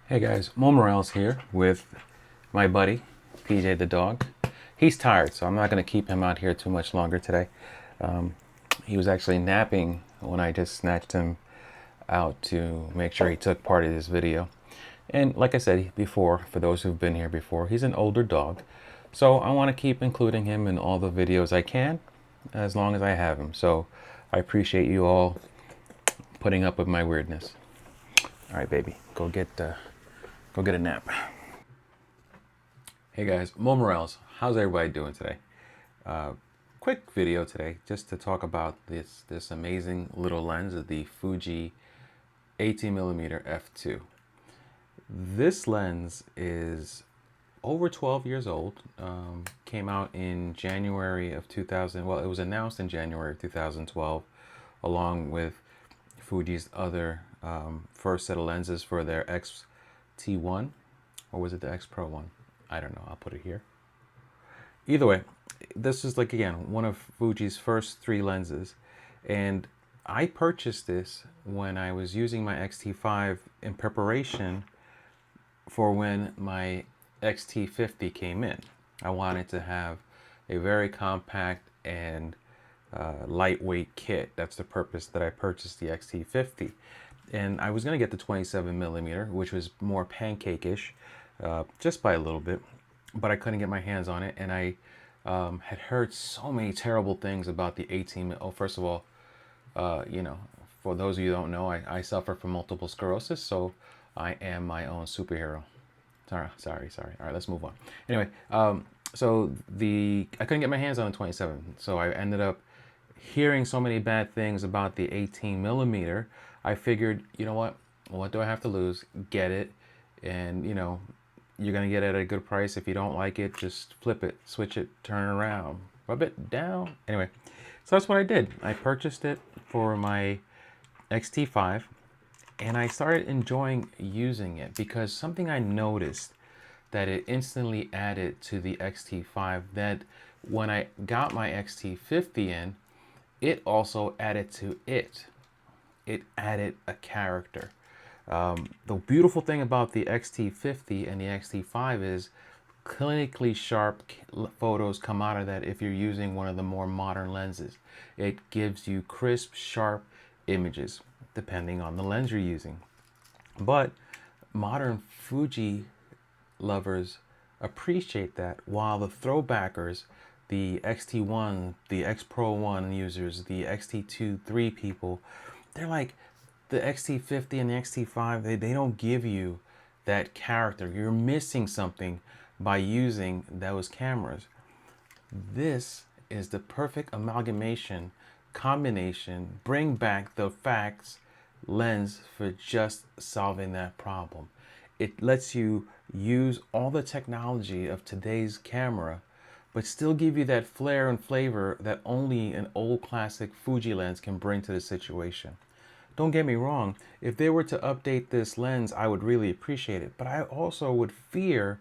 Hey guys, Mo Morales here with my buddy, PJ the dog. He's tired, so I'm not going to keep him out here too much longer today. Um, he was actually napping when I just snatched him out to make sure he took part of this video. And like I said before, for those who've been here before, he's an older dog. So I want to keep including him in all the videos I can, as long as I have him. So I appreciate you all putting up with my weirdness. All right, baby, go get a nap. Hey guys, Mo Morales. How's everybody doing today? Quick video today just to talk about this amazing little lens of the Fuji 18mm f2. This lens is over 12 years old. Came out in January of 2000. Well, it was announced in January of 2012, along with Fuji's other first set of lenses for their X-T1, or was it the X Pro one? I don't know. I'll put it here. Either way, this is like, again, one of Fuji's first three lenses. And I purchased this when I was using my X-T5 in preparation for when my X-T50 came in. I wanted to have a very compact and lightweight kit. That's the purpose that I purchased the X-T50. And I was going to get the 27mm, which was more pancake-ish, just by a little bit, but I couldn't get my hands on it. And I had heard so many terrible things about the 18. Oh, first of all, for those of you who don't know, I suffer from multiple sclerosis, so I am my own superhero. Sorry. All right, let's move on. Anyway, so I couldn't get my hands on the 27, so I ended up hearing so many bad things about the 18mm. I figured, you know what do I have to lose? Get it, and you're gonna get it at a good price. If you don't like it, just flip it, switch it, turn it around, rub it down. Anyway, so that's what I did. I purchased it for my XT5, and I started enjoying using it because something I noticed that it instantly added to the XT5, that when I got my XT50 in, it also added to it. It added a character. The beautiful thing about the XT50 and the XT5 is clinically sharp photos come out of that if you're using one of the more modern lenses. It gives you crisp, sharp images depending on the lens you're using. But modern Fuji lovers appreciate that, while the throwbackers, the XT1, the X Pro 1 users, the XT2, 3 people, they're like, the XT50 and the XT5, they don't give you that character. You're missing something by using those cameras. This is the perfect amalgamation, combination, bring back the facts lens for just solving that problem. It lets you use all the technology of today's camera, but still give you that flair and flavor that only an old classic Fuji lens can bring to the situation. Don't get me wrong, if they were to update this lens, I would really appreciate it, but I also would fear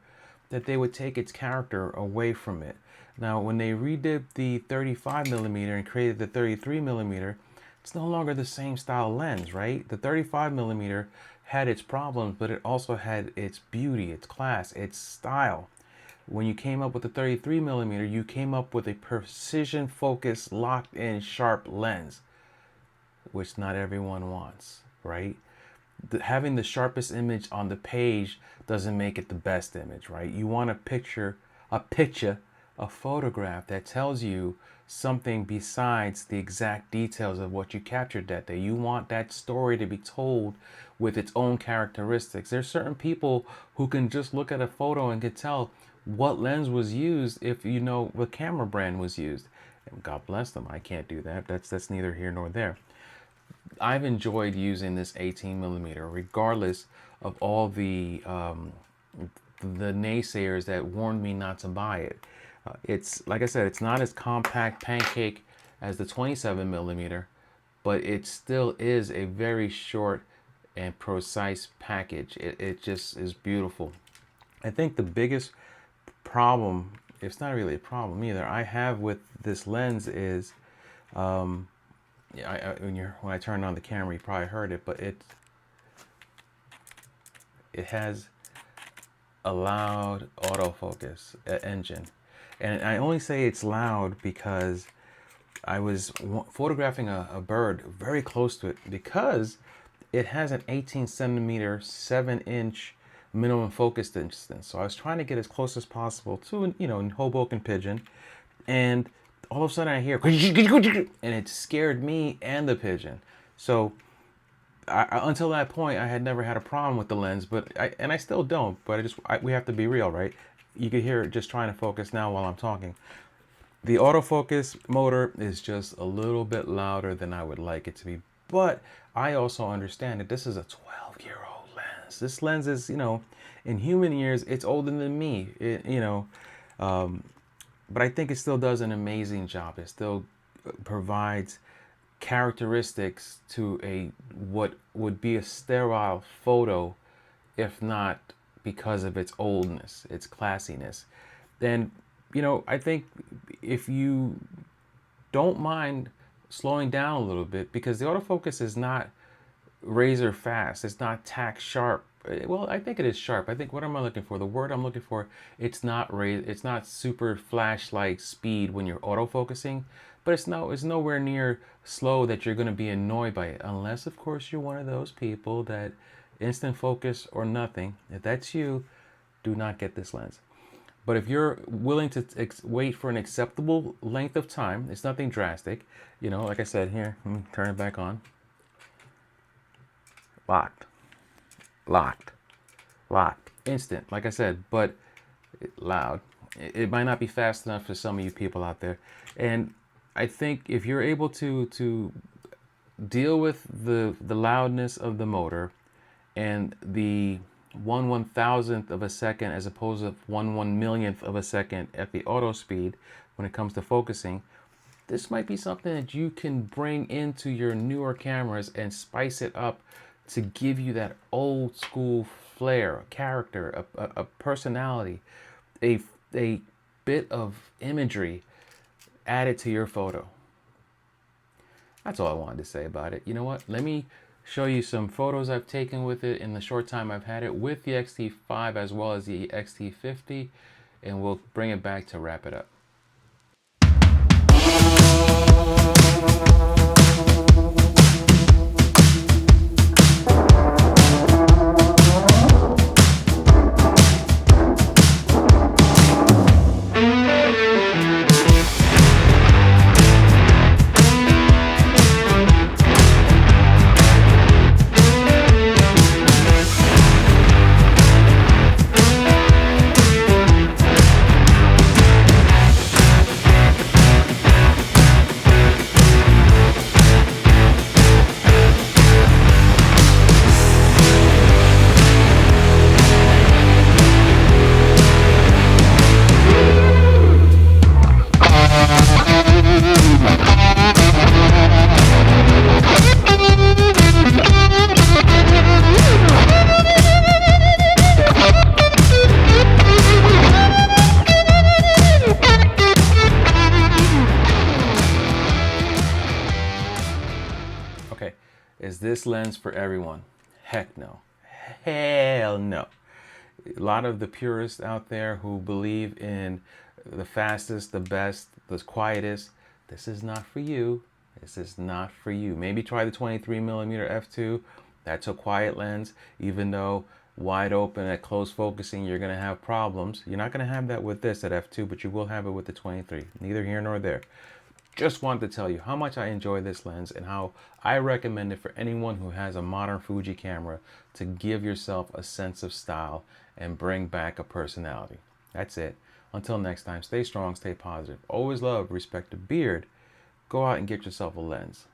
that they would take its character away from it. Now, when they redid the 35mm and created the 33mm, it's no longer the same style lens, right? The 35mm had its problems, but it also had its beauty, its class, its style. When you came up with the 33mm, you came up with a precision focused, locked in, sharp lens, which not everyone wants, right? Having the sharpest image on the page doesn't make it the best image, right? You want a photograph that tells you something besides the exact details of what you captured that day. You want that story to be told with its own characteristics. There's certain people who can just look at a photo and can tell what lens was used if you know what camera brand was used. And God bless them. I can't do that. That's neither here nor there. I've enjoyed using this 18mm, regardless of all the naysayers that warned me not to buy it. It's, like I said, it's not as compact pancake as the 27mm, but it still is a very short and precise package. It just is beautiful. I think the biggest problem, it's not really a problem either, I have with this lens is, when I turned on the camera, you probably heard it, but it has a loud autofocus engine. And I only say it's loud because I was photographing a bird very close to it, because it has an 18 centimeter, 7-inch minimum focus distance. So I was trying to get as close as possible to, in Hoboken pigeon. And all of a sudden I hear, and it scared me and the pigeon. So until that point, I had never had a problem with the lens, and I still don't, but we have to be real, right? You can hear it just trying to focus now while I'm talking. The autofocus motor is just a little bit louder than I would like it to be, but I also understand that this is a 12-year-old lens. This lens is, in human years, it's older than me, but I think it still does an amazing job. It still provides characteristics to what would be a sterile photo, if not because of its oldness, its classiness. Then, I think if you don't mind slowing down a little bit, because the autofocus is not razor fast, it's not tack sharp. Well, I think it is sharp. I think, what am I looking for? The word I'm looking for, it's not super flashlight speed when you're autofocusing, but it's nowhere near slow that you're going to be annoyed by it, unless of course you're one of those people that instant focus or nothing. If that's you, do not get this lens. But if you're willing to wait for an acceptable length of time, it's nothing drastic. Like I said, here, let me turn it back on. Locked. Instant, like I said, but loud. It might not be fast enough for some of you people out there. And I think if you're able to deal with the loudness of the motor and the 1/1000th of a second as opposed to 1/1,000,000th of a second at the auto speed when it comes to focusing, this might be something that you can bring into your newer cameras and spice it up to give you that old school flair, a character, a personality, a bit of imagery added to your photo. That's all I wanted to say about it. You know what? Let me show you some photos I've taken with it in the short time I've had it with the X-T5 as well as the X-T50, and we'll bring it back to wrap it up. Is this lens for everyone? Heck no. Hell no. A lot of the purists out there who believe in the fastest, the best, the quietest, this is not for you. This is not for you. Maybe try the 23mm f2. That's a quiet lens. Even though wide open at close focusing, you're going to have problems. You're not going to have that with this at f2, but you will have it with the 23. Neither here nor there. Just wanted to tell you how much I enjoy this lens and how I recommend it for anyone who has a modern Fuji camera to give yourself a sense of style and bring back a personality. That's it. Until next time, stay strong, stay positive. Always love, respect the beard. Go out and get yourself a lens.